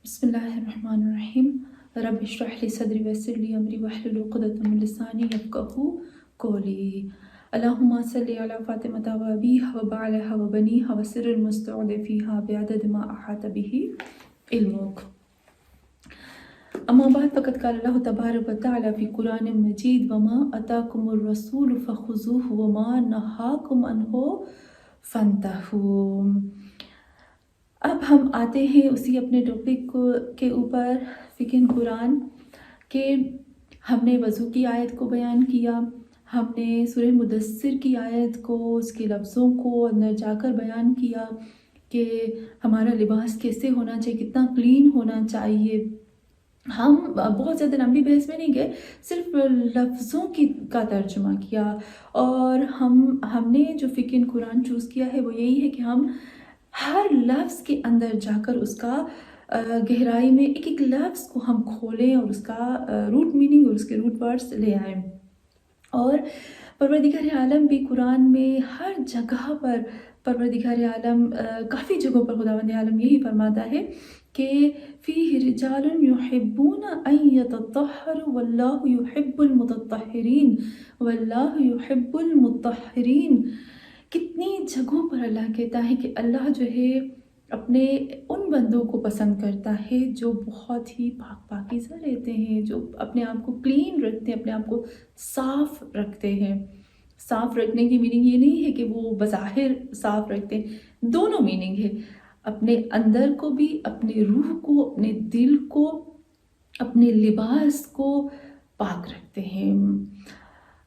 بسم اللہ الرحمن الرحیم رب اشرح لی صدری ویسر لی امری واحلل عقدۃ من لسانی یفقہوا قولی اللہم صلی علی فاطمہ و ابیہا و بعلہا و بنیہا و سر المستودع فیہا بعدد ما احاط بہ علمک۔ اما بعد فقد قال اللہ تبارک و تعالی فی قرآن مجید وما اتاکم الرسول فخذوہ وما نہاکم عنہ فانتہوا۔ اب ہم آتے ہیں اسی اپنے ٹاپک کے اوپر فقہ قرآن کہ ہم نے وضو کی آیت کو بیان کیا، ہم نے سورہ مدثر کی آیت کو، اس کے لفظوں کو اندر جا کر بیان کیا کہ ہمارا لباس کیسے ہونا چاہیے، کتنا کلین ہونا چاہیے۔ ہم بہت زیادہ لمبی بحث میں نہیں گئے، صرف لفظوں کا ترجمہ کیا، اور ہم نے جو فقہ قرآن چوز کیا ہے وہ یہی ہے کہ ہم ہر لفظ کے اندر جا کر اس کا گہرائی میں ایک ایک لفظ کو ہم کھولیں اور اس کا روٹ میننگ اور اس کے روٹ ورڈز لے آئیں۔ اور پروردگار عالم بھی قرآن میں ہر جگہ پر پروردگار عالم کافی جگہوں پر خداوند عالم یہی فرماتا ہے کہ فیہ رجال یحبون ان یتطہروا واللہ یحب المتطہرین واللہ یحب المطہرین۔ کتنی جگہوں پر اللہ کہتا ہے کہ اللہ جو ہے اپنے ان بندوں کو پسند کرتا ہے جو بہت ہی پاک پاکیزہ رہتے ہیں، جو اپنے آپ کو کلین رکھتے ہیں، اپنے آپ کو صاف رکھتے ہیں۔ صاف رکھنے کی میننگ یہ نہیں ہے کہ وہ بظاہر صاف رکھتے ہیں، دونوں میننگ ہے، اپنے اندر کو بھی، اپنے روح کو، اپنے دل کو، اپنے لباس کو پاک رکھتے ہیں،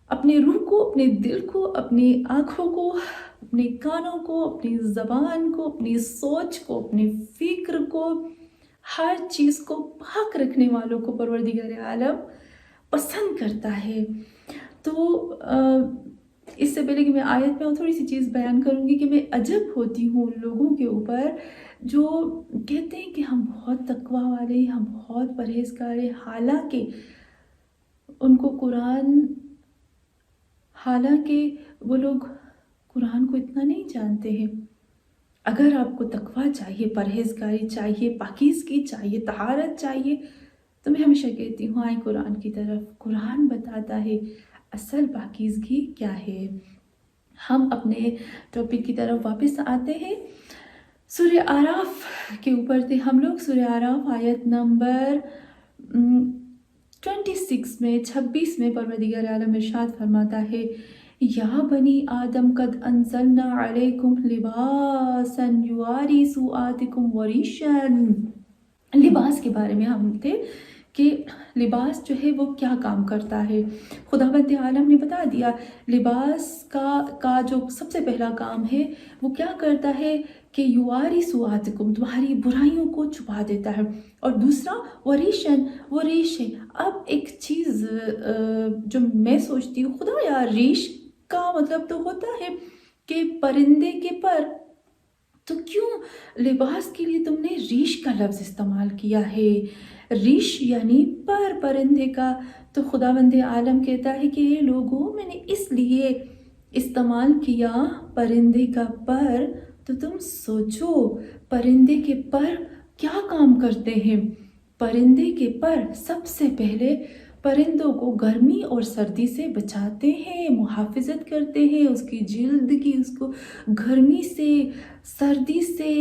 اپنے روح کو، اپنے دل کو، اپنی آنکھوں کو، اپنے کانوں کو، اپنی زبان کو، اپنی سوچ کو، اپنی فکر کو، ہر چیز کو پاک رکھنے والوں کو پروردگار عالم پسند کرتا ہے۔ تو اس سے پہلے کہ میں آیت میں تھوڑی سی چیز بیان کروں گی کہ میں عجب ہوتی ہوں ان لوگوں کے اوپر جو کہتے ہیں کہ ہم بہت تقویٰ والے ہیں، ہم بہت پرہیزگار ہیں، حالانکہ ان کو حالانکہ وہ لوگ قرآن کو اتنا نہیں جانتے ہیں۔ اگر آپ کو تقویٰ چاہیے، پرہیزگاری چاہیے، پاکیزگی چاہیے، طہارت چاہیے، تو میں ہمیشہ کہتی ہوں آئیں قرآن کی طرف۔ قرآن بتاتا ہے اصل پاکیزگی کیا ہے۔ ہم اپنے ٹاپک کی طرف واپس آتے ہیں۔ سورہ اعراف کے اوپر تھے ہم لوگ۔ سورہ اعراف آیت نمبر 26 میں پروردگار عالم ارشاد فرماتا ہے یا بنی آدم قد انزلنا علیکم لباسا یواری سوآتکم وریشا۔ لباس کے بارے میں ہم تھے کہ لباس جو ہے وہ کیا کام کرتا ہے۔ خداوند عالم نے بتا دیا لباس کا جو سب سے پہلا کام ہے وہ کیا کرتا ہے کہ یواری سوآتکم، تمہاری برائیوں کو چھپا دیتا ہے، اور دوسرا وریشن، وہ ریش ہے۔ اب ایک چیز جو میں سوچتی ہوں، خدا یار ریش کا مطلب تو ہوتا ہے کہ پرندے کے پر، تو کیوں لباس کے لیے تم نے ریش کا لفظ استعمال کیا ہے؟ ریش یعنی پر، پرندے کا۔ تو خداوند عالم کہتا ہے کہ یہ لوگوں میں نے اس لیے استعمال کیا پرندے کا پر، تو تم سوچو پرندے کے پر کیا کام کرتے ہیں۔ پرندے کے پر سب سے پہلے پرندوں کو گرمی اور سردی سے بچاتے ہیں، محافظت کرتے ہیں، اس کی جلد کی، اس کو گرمی سے، سردی سے،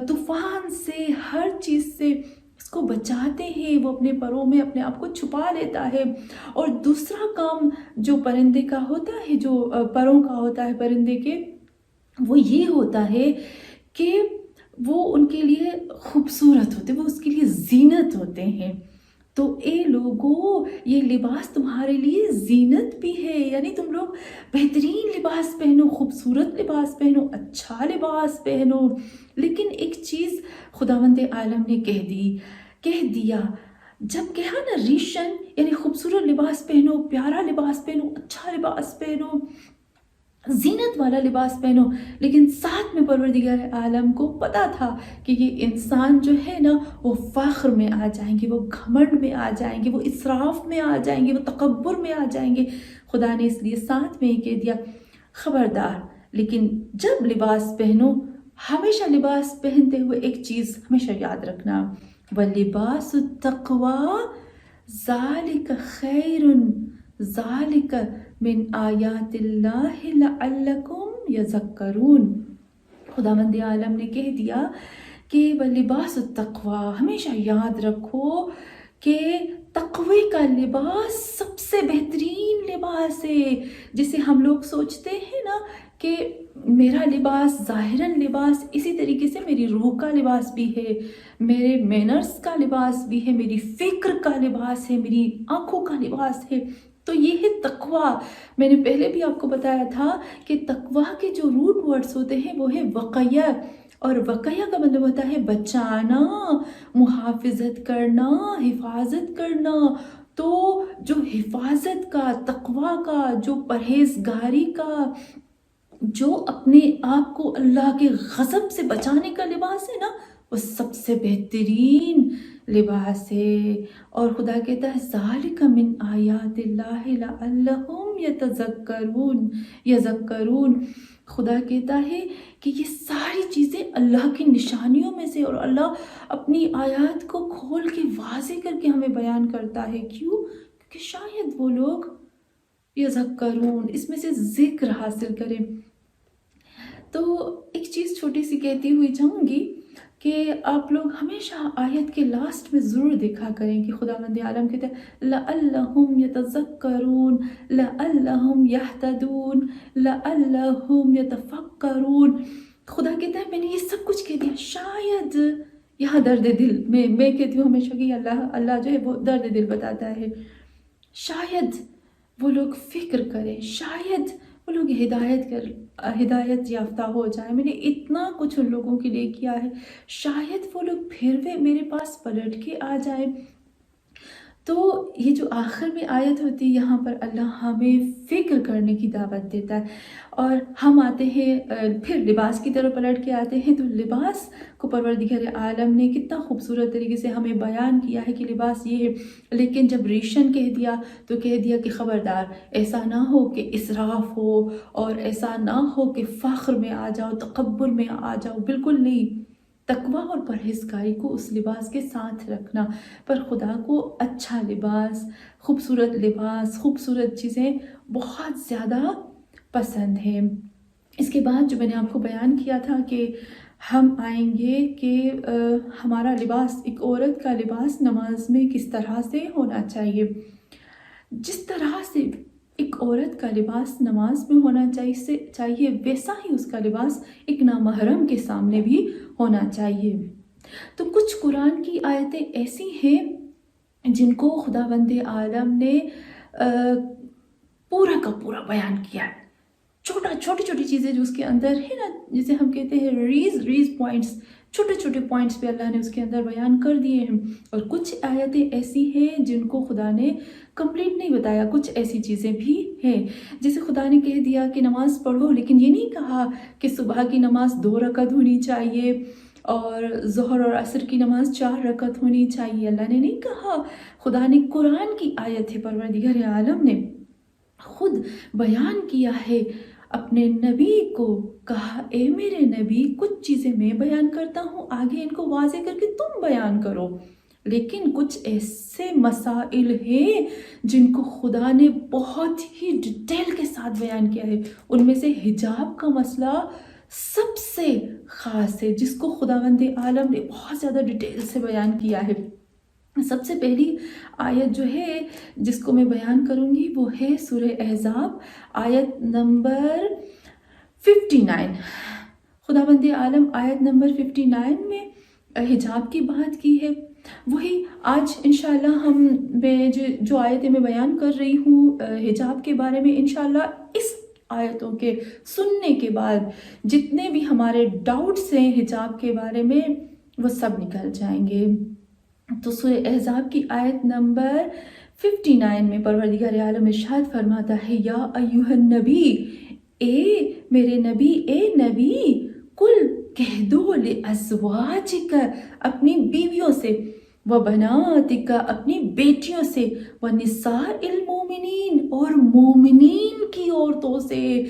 طوفان سے، ہر چیز سے اس کو بچاتے ہیں۔ وہ اپنے پروں میں اپنے آپ کو چھپا لیتا ہے۔ اور دوسرا کام جو پرندے کا ہوتا ہے، جو پروں کا ہوتا ہے پرندے کے، وہ یہ ہوتا ہے کہ وہ ان کے لیے خوبصورت ہوتے ہیں، وہ اس کے لیے زینت ہوتے ہیں۔ تو اے لوگوں، یہ لباس تمہارے لیے زینت بھی ہے، یعنی تم لوگ بہترین لباس پہنو، خوبصورت لباس پہنو، اچھا لباس پہنو۔ لیکن ایک چیز خداوند عالم نے کہہ دیا، جب کہا نا ریشن یعنی خوبصورت لباس پہنو، پیارا لباس پہنو، اچھا لباس پہنو، زینت والا لباس پہنو، لیکن ساتھ میں پروردگار عالم کو پتا تھا کہ یہ انسان جو ہے نا وہ فخر میں آ جائیں گے، وہ گھمنڈ میں آ جائیں گے، وہ اسراف میں آ جائیں گے، وہ تکبر میں آ جائیں گے۔ خدا نے اس لیے ساتھ میں ہی کہہ دیا خبردار، لیکن جب لباس پہنو، ہمیشہ لباس پہنتے ہوئے ایک چیز ہمیشہ یاد رکھنا، وَلِبَاسُ التَّقْوَى ذَلِكَ خَيْرٌ ذَلِكَ مِنْ آیَاتِ اللَّهِ لَعَلَّكُمْ يَذَکَّرُونَ۔ خداوند عالم نے کہہ دیا کہ وَلِبَاسُ التَّقْوَى، ہمیشہ یاد رکھو کہ تقوی کا لباس سب سے بہترین لباس ہے۔ جسے ہم لوگ سوچتے ہیں نا کہ میرا لباس ظاہراً لباس، اسی طریقے سے میری روح کا لباس بھی ہے، میرے مینرز کا لباس بھی ہے، میری فکر کا لباس ہے، میری آنکھوں کا لباس ہے۔ تو یہ ہے تقویٰ۔ میں نے پہلے بھی آپ کو بتایا تھا کہ تقویٰ کے جو روٹ ورڈز ہوتے ہیں وہ ہے وقیہ، اور وقیہ کا مطلب ہوتا ہے بچانا، محافظت کرنا، حفاظت کرنا۔ تو جو حفاظت کا، تقویٰ کا، جو پرہیزگاری کا، جو اپنے آپ کو اللہ کے غضب سے بچانے کا لباس ہے نا، وہ سب سے بہترین لباس ہے۔ اور خدا کہتا ہے ذَلِکَ مِنْ آیَاتِ اللَّهِ لَعَلَّهُمْ یذکرون۔ خدا کہتا ہے کہ یہ ساری چیزیں اللہ کی نشانیوں میں سے، اور اللہ اپنی آیات کو کھول کے واضح کر کے ہمیں بیان کرتا ہے۔ کیوں؟ کہ شاید وہ لوگ یذکرون، اس میں سے ذکر حاصل کریں۔ تو ایک چیز چھوٹی سی کہتی ہوئی جاؤں گی کہ آپ لوگ ہمیشہ آیت کے لاسٹ میں ضرور دیکھا کریں کہ خداوند عالم کہتے ہیں لَعَلَّهُمْ يَتَذَكَّرُونَ لَعَلَّهُمْ يَهْتَدُونَ لَعَلَّهُمْ يَتَفَكَّرُونَ۔ خدا کہتا ہے میں نے یہ سب کچھ کہہ دیا، شاید یہاں درد دل میں کہتی ہوں ہمیشہ کہ اللہ جو ہے وہ درد دل بتاتا ہے، شاید وہ لوگ فکر کریں، شاید وہ لوگ ہدایت یافتہ ہو جائیں۔ میں نے اتنا کچھ ان لوگوں کے لیے کیا ہے، شاید وہ لوگ پھر بھی میرے پاس پلٹ کے آ جائیں۔ تو یہ جو آخر میں آیت ہوتی ہے، یہاں پر اللہ ہمیں فکر کرنے کی دعوت دیتا ہے، اور ہم آتے ہیں پھر لباس کی طرف پلٹ کے آتے ہیں۔ تو لباس کو پروردگار عالم نے کتنا خوبصورت طریقے سے ہمیں بیان کیا ہے کہ لباس یہ ہے، لیکن جب ریشن کہہ دیا تو کہہ دیا کہ خبردار ایسا نہ ہو کہ اسراف ہو، اور ایسا نہ ہو کہ فخر میں آ جاؤ، تکبر میں آ جاؤ، بالکل نہیں۔ تقویٰ اور پرہیزگاری کو اس لباس کے ساتھ رکھنا، پر خدا کو اچھا لباس، خوبصورت چیزیں بہت زیادہ پسند ہیں۔ اس کے بعد جو میں نے آپ کو بیان کیا تھا کہ ہم آئیں گے کہ ہمارا لباس، ایک عورت کا لباس نماز میں کس طرح سے ہونا چاہیے۔ جس طرح سے ایک عورت کا لباس نماز میں ہونا چاہیے، ویسا ہی اس کا لباس ایک نامحرم کے سامنے بھی ہونا چاہیے۔ تو کچھ قرآن کی آیتیں ایسی ہیں جن کو خداوند عالم نے پورا کا پورا بیان کیا ہے۔ چھوٹی چیزیں جو اس کے اندر ہے نا، جسے ہم کہتے ہیں ریز پوائنٹس، چھوٹے پوائنٹس پہ اللہ نے اس کے اندر بیان کر دیے ہیں۔ اور کچھ آیتیں ایسی ہیں جن کو خدا نے کمپلیٹ نہیں بتایا، کچھ ایسی چیزیں بھی ہیں جسے خدا نے کہہ دیا کہ نماز پڑھو، لیکن یہ نہیں کہا کہ صبح کی نماز 2 رکعت ہونی چاہیے اور ظہر اور عصر کی نماز 4 رکعت ہونی چاہیے۔ اللہ نے نہیں کہا، خدا نے قرآن کی آیت ہے، پروردگار عالم نے خود بیان کیا ہے، اپنے نبی کو کہا اے میرے نبی کچھ چیزیں میں بیان کرتا ہوں، آگے ان کو واضح کر کے تم بیان کرو۔ لیکن کچھ ایسے مسائل ہیں جن کو خدا نے بہت ہی ڈیٹیل کے ساتھ بیان کیا ہے۔ ان میں سے حجاب کا مسئلہ سب سے خاص ہے، جس کو خداوند عالم نے بہت زیادہ ڈیٹیل سے بیان کیا ہے۔ سب سے پہلی آیت جو ہے جس کو میں بیان کروں گی وہ ہے سورہ احزاب، آیت نمبر 59۔ خداوند عالم آیت نمبر 59 میں حجاب کی بات کی ہے۔ وہی آج انشاءاللہ میں جو آیتیں میں بیان کر رہی ہوں حجاب کے بارے میں، انشاءاللہ اس آیتوں کے سننے کے بعد جتنے بھی ہمارے ڈاؤٹس ہیں حجاب کے بارے میں وہ سب نکل جائیں گے۔ تو سورہ احزاب کی آیت نمبر 59 میں پروردگار عالم ارشاد فرماتا ہے یا ایھا النبی، اے میرے نبی، اے نبی، کل کہہ دو لازواجک، اپنی بیویوں سے، وبناتک، اپنی بیٹیوں سے، ونساء المومنین، اور مومنین کی عورتوں سے۔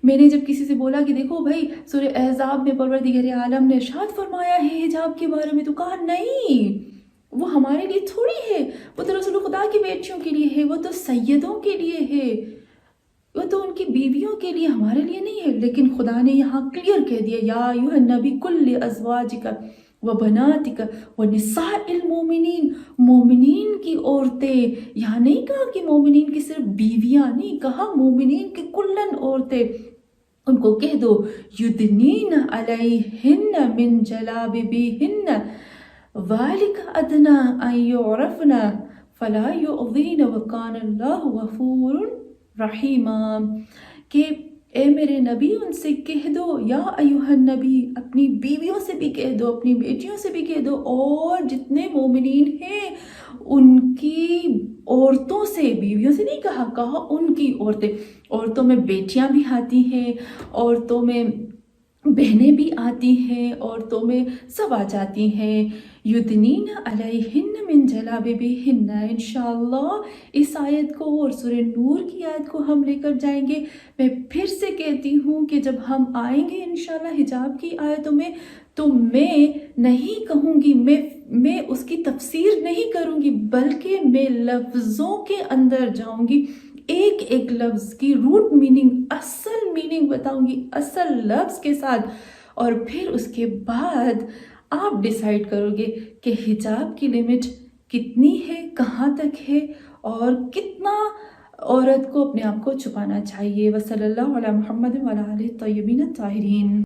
میں نے جب کسی سے بولا کہ دیکھو بھائی سورہ احزاب میں پروردگار عالم نے ارشاد فرمایا ہے حجاب کے بارے میں، تو کہا نہیں، وہ ہمارے لیے تھوڑی ہے، وہ تو رسول خدا کی بیٹیوں کے لیے ہے، وہ تو سیدوں کے لیے ہے، وہ تو ان کی بیویوں کے لیے، ہمارے لیے نہیں ہے۔ لیکن خدا نے یہاں کلیئر کہہ دیا یا ایھا النبی کل ازواجک و بناتک و نساء المومنین، مومنین کی عورتیں، یہاں نہیں کہا کہ مومنین کی صرف بیویاں، نہیں کہا مومنین کی کلن عورتیں، ان کو کہہ دو یدنین علیہن من جلابیبہن ذالک ادنی ان یعرفن فلا یؤذین وکان اللہ غفور رحیما، کہ اے میرے نبی ان سے کہہ دو، یا ایھا النبی، اپنی بیویوں سے بھی کہہ دو، اپنی بیٹیوں سے بھی کہہ دو، اور جتنے مومنین ہیں ان کی عورتوں سے، بیویوں سے نہیں کہا ان کی عورتیں، عورتوں میں بیٹیاں بھی آتی ہیں، عورتوں میں بہنیں بھی آتی ہیں، عورتوں میں سب آ جاتی ہیں، یدنین علیہن من جلابیبہن، انشاءاللہ اس آیت کو اور سورہ نور کی آیت کو ہم لے کر جائیں گے۔ میں پھر سے کہتی ہوں کہ جب ہم آئیں گے انشاءاللہ حجاب کی آیتوں میں، تو میں نہیں کہوں گی، میں اس کی تفسیر نہیں کروں گی، بلکہ میں لفظوں کے اندر جاؤں گی، ایک ایک لفظ کی روٹ میننگ، اصل میننگ بتاؤں گی، اصل لفظ کے ساتھ، اور پھر اس کے بعد آپ ڈیسائیڈ کرو گے کہ حجاب کی لمٹ کتنی ہے، کہاں تک ہے، اور کتنا عورت کو اپنے آپ کو چھپانا چاہیے۔ وصلی اللہ علی محمد وعلی آلہ الطیبین الطاہرین۔